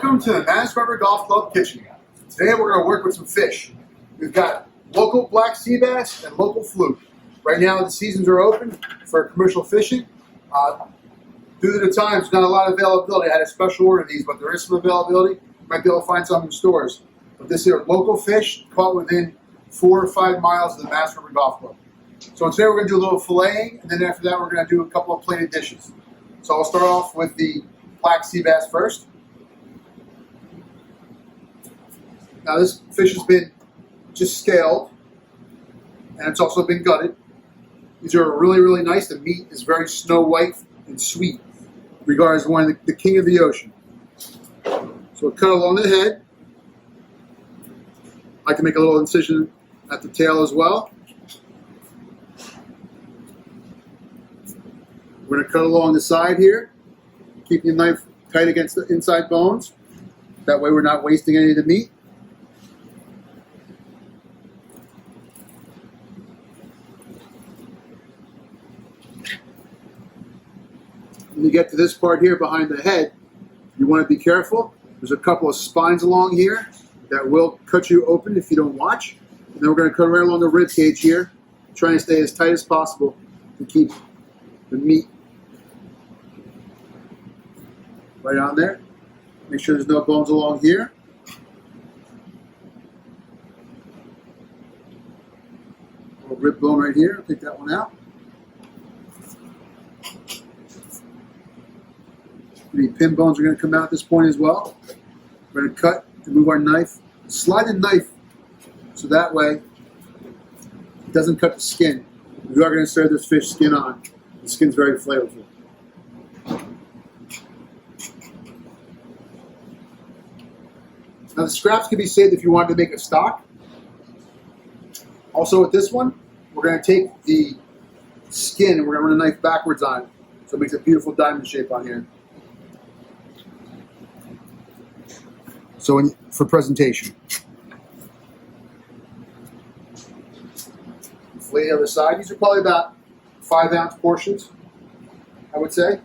Welcome to the Mass River Golf Club kitchen. Today we're going to work with some fish. We've got local black sea bass and local fluke. Right now the seasons are open for commercial fishing. Due to the times, not a lot of availability. I had a special order of these, but there is some availability. You might be able to find some in stores. But this is local fish caught within 4 or 5 miles of the Mass River Golf Club. So today we're going to do a little filleting, and then after that we're going to do a couple of plated dishes. So I'll start off with the black sea bass first. Now this fish has been just scaled, and it's also been gutted. These are really, really nice. The meat is very snow white and sweet, regarded as one of the king of the ocean. So we'll cut along the head. I can make a little incision at the tail as well. We're going to cut along the side here, keeping the knife tight against the inside bones. That way we're not wasting any of the meat. When you get to this part here behind the head, you want to be careful. There's a couple of spines along here that will cut you open if you don't watch. And then we're going to cut right along the rib cage here, trying to stay as tight as possible to keep the meat right on there. Make sure there's no bones along here. A little rib bone right here. I'll take that one out. The pin bones are going to come out at this point as well. We're going to cut and move our knife. Slide the knife so that way it doesn't cut the skin. We are going to serve this fish skin on. The skin's very flavorful. Now the scraps can be saved if you wanted to make a stock. Also with this one, we're going to take the skin and we're going to run a knife backwards on it. So it makes a beautiful diamond shape on here. So for presentation. Fillet the other side. These are probably about 5-ounce portions, I would say.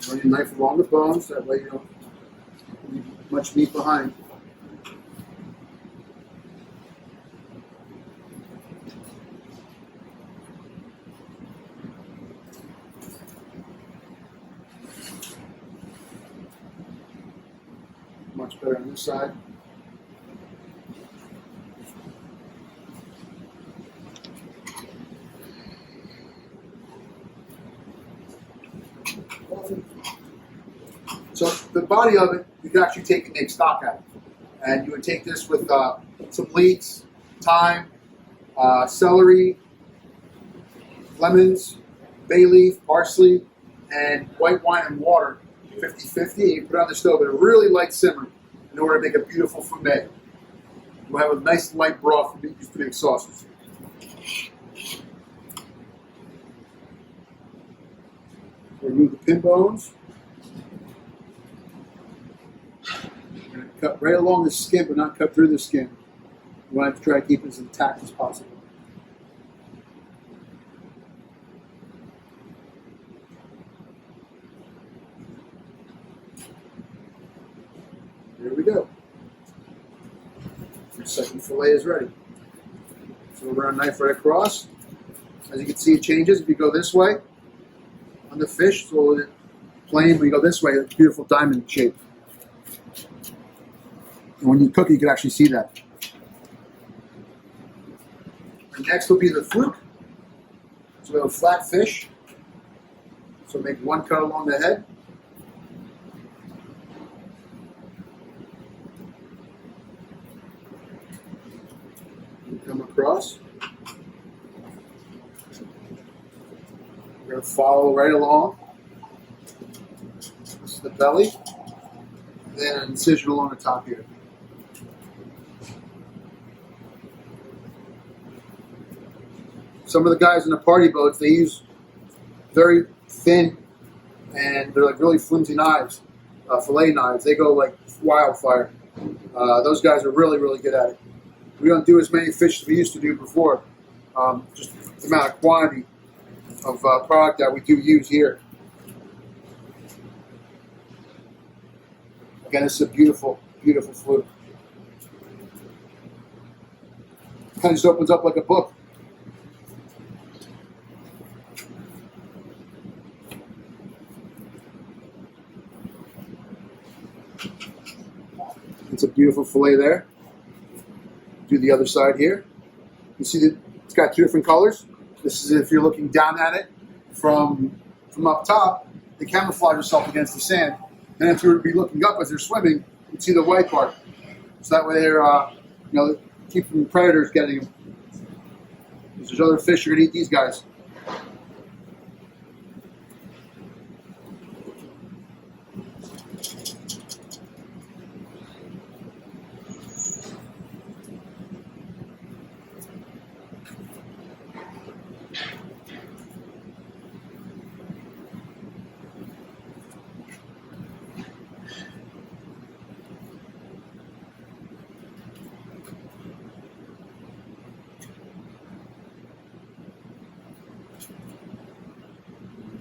Run your knife along the bones, that way you don't leave much meat behind. Much better on this side. So the body of it, you can actually take and make stock out of it. And you would take this with some leeks, thyme, celery, lemons, bay leaf, parsley, and white wine and water, 50-50. You put it on the stove at a really light simmer in order to make a beautiful fumet. We'll have a nice light broth used to make sauces. Remove the pin bones. Cut right along the skin, but not cut through the skin. You want to try to keep it as intact as possible. There we go. Your second fillet is ready. So we'll run a knife right across. As you can see, it changes if you go this way on the fish. So it's plain, when you go this way, it's a beautiful diamond shape. And when you cook it, you can actually see that. And next will be the fluke. So we have a flat fish. So make one cut along the head. And come across. We're going to follow right along. This is the belly. And then an incision along the top here. Some of the guys in the party boats, they use very thin and they're like really flimsy knives. fillet knives. They go like wildfire. Those guys are really, really good at it. We don't do as many fish as we used to do before. Just the amount of quantity of product that we do use here. Again, this is a beautiful, beautiful fluke. Kind of just opens up like a book. It's a beautiful fillet there. Do the other side here. You see that it's got two different colors. This is if you're looking down at it from up top, they camouflage itself against the sand. And if you were to be looking up as they're swimming, you'd see the white part. So that way they're, keep from predators getting them. Because there's other fish that are going to eat these guys.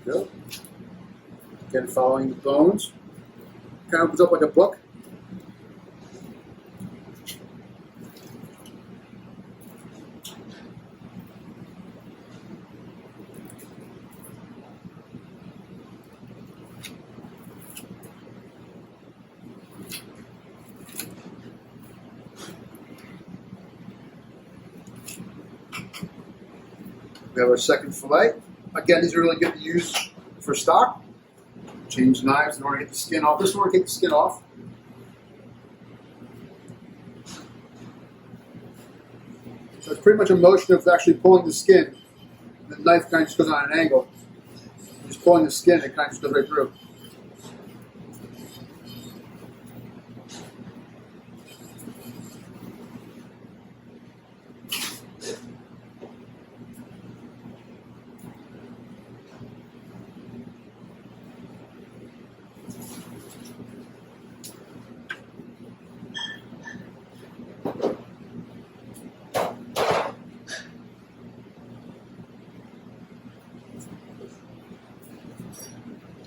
Go. Again, following the bones. Kind of opens up like a book. We have our second fillet. Again, these are really good to use for stock. Change knives in order to get the skin off. This one will get the skin off. So it's pretty much a motion of actually pulling the skin. The knife kind of just goes on an angle. Just pulling the skin, it kind of just goes right through.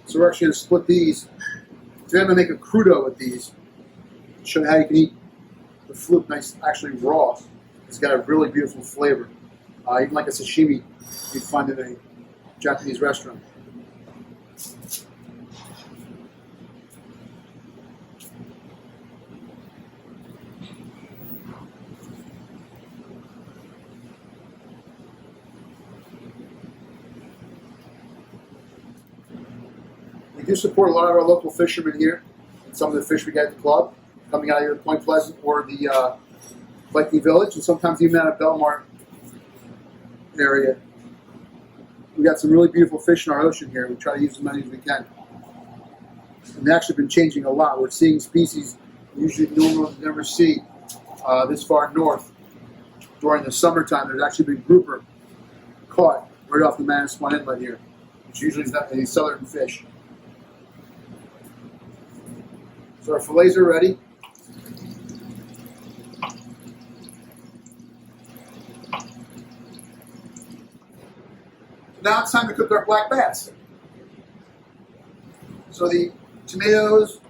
So we're actually going to split these. So I'm going to make a crudo with these. Show you how you can eat the fluke nice, actually raw. It's got a really beautiful flavor. Even like a sashimi you'd find in a Japanese restaurant. We do support a lot of our local fishermen here. Some of the fish we get at the club, coming out of either Point Pleasant or the Viking Village, and sometimes even out of Belmar area. We got some really beautiful fish in our ocean here. We try to use as many as we can. And they've actually been changing a lot. We're seeing species we usually normally never see this far north. During the summertime, there's actually been grouper caught right off the Manasquan Inlet here, which usually is not a southern fish. So our fillets are ready. Now it's time to cook our black bass. So the tomatoes,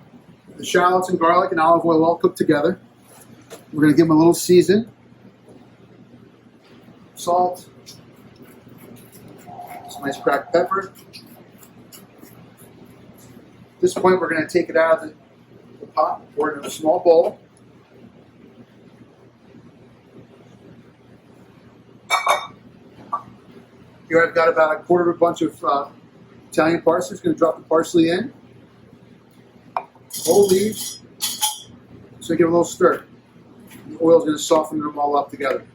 the shallots and garlic and olive oil all cooked together. We're going to give them a little season. Salt. Some nice cracked pepper. At this point we're going to take it out of the pot, pour it in a small bowl. Here I've got about a quarter of a bunch of Italian parsley. Just going to drop the parsley in. Whole leaves. So give it a little stir. The oil is going to soften them all up together.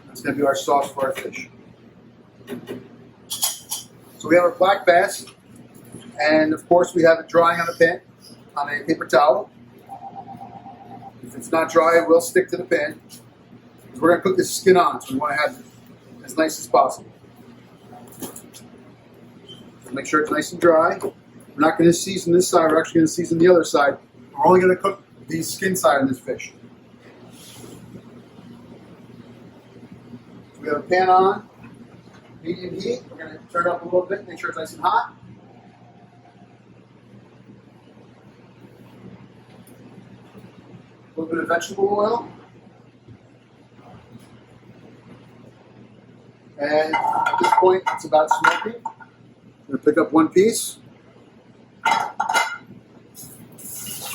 That's going to be our sauce for our fish. So we have our black bass, and of course we have it drying on the pan on a paper towel. If it's not dry, it will stick to the pan. because we're going to cook this skin on, so we want to have it as nice as possible. So make sure it's nice and dry. We're not going to season this side, we're actually going to season the other side. We're only going to cook the skin side of this fish. So we have a pan on, medium heat. We're going to turn it up a little bit, make sure it's nice and hot. A little bit of vegetable oil. And at this point, it's about smoking. I'm going to pick up one piece. Put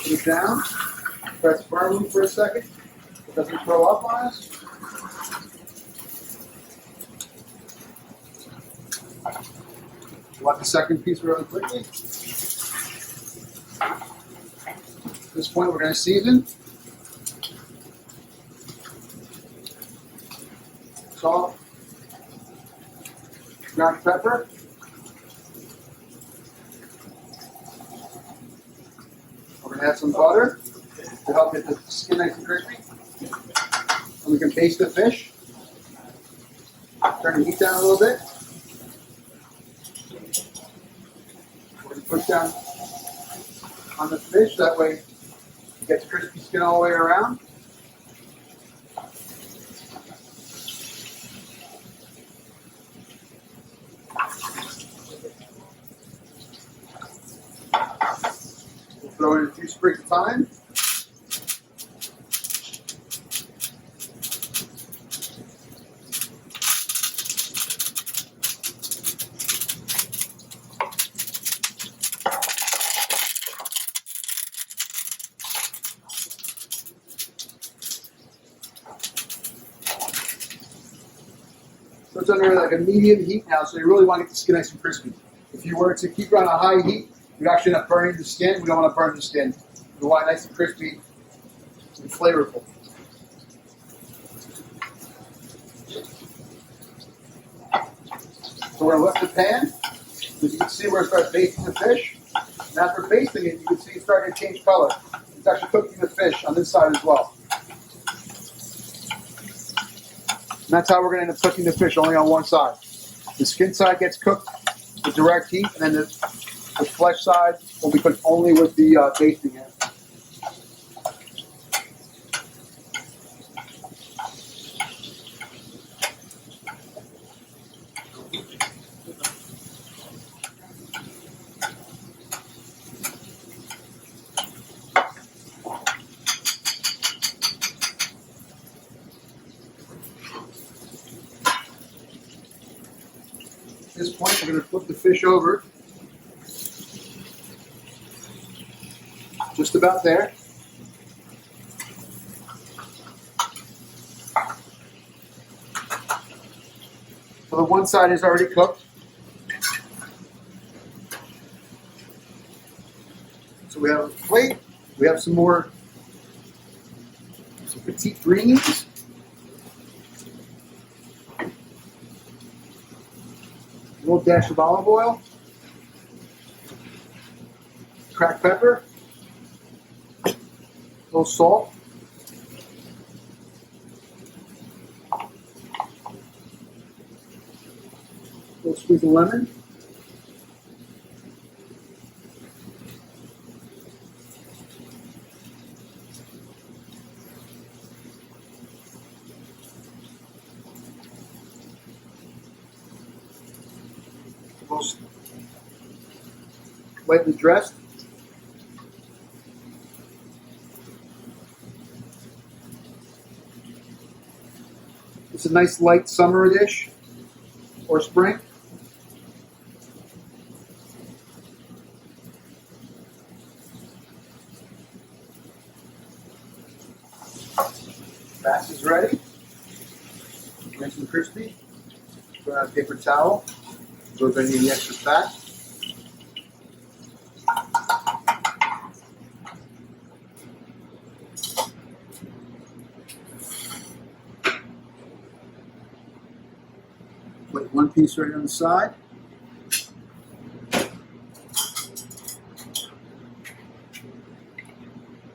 it down. Press firmly for a second. It doesn't throw up on us. We'll have the second piece really quickly. At this point, we're going to season. Salt, ground pepper, we're going to add some butter to help get the skin nice and crispy. And we can baste the fish. Turn the heat down a little bit. We're going to push down on the fish, that way it gets crispy skin all the way around. Throw in a few sprigs of thyme. So it's under like a medium heat now, so you really want to get the skin nice and crispy. If you were to keep it on a high heat, you'd actually end up burning the skin. We don't want to burn the skin. We want it nice and crispy and flavorful. So we're going to lift the pan. As you can see, we're going to start basting the fish. And after basting it, you can see it's starting to change color. It's actually cooking the fish on this side as well. And that's how we're going to end up cooking the fish, only on one side. The skin side gets cooked with direct heat, and then the flesh side will be cooked only with the basting in. At this point, we're going to flip the fish over. Just about there. So the one side is already cooked. So we have a plate. We have some petite greens. A little dash of olive oil. Cracked pepper. A little salt. A little squeeze of lemon. Lightly dressed. It's a nice light summer dish or spring. Bass is ready. Nice and crispy. Put on a paper towel. Absorb any of the extra fat. Put one piece right on the side.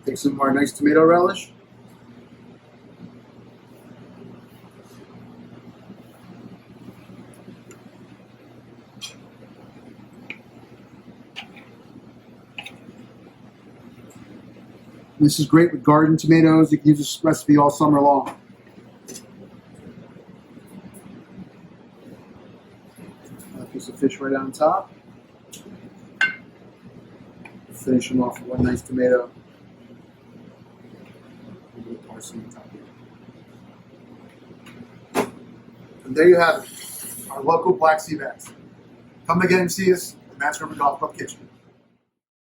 Take some more nice tomato relish. This is great with garden tomatoes. You can use this recipe all summer long. A piece of fish right on top. Finish them off with one nice tomato. A little parsley on top here. And there you have it, our local black sea bass. Come again and see us at Matt's River Golf Club Kitchen.